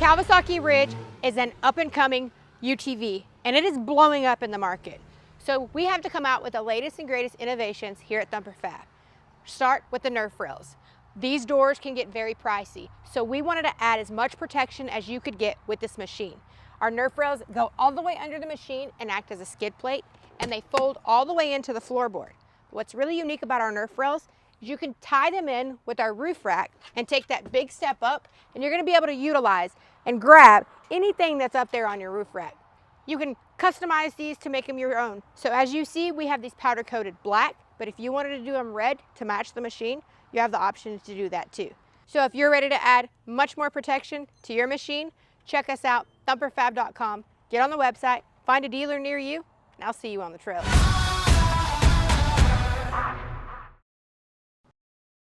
Kawasaki Ridge is an up-and-coming UTV, and it is blowing up in the market. So we have to come out with the latest and greatest innovations here at Thumper Fab. Start with the Nerf Rails. These doors can get very pricey, so we wanted to add as much protection as you could get with this machine. Our Nerf Rails go all the way under the machine and act as a skid plate, and they fold all the way into the floorboard. What's really unique about our Nerf Rails is you can tie them in with our roof rack and take that big step up, and you're going to be able to utilize and grab anything that's up there on your roof rack. You can customize these to make them your own. So as you see, we have these powder coated black, but if you wanted to do them red to match the machine, you have the option to do that too. So if you're ready to add much more protection to your machine, check us out, thumperfab.com. Get on the website, find a dealer near you, and I'll see you on the trail.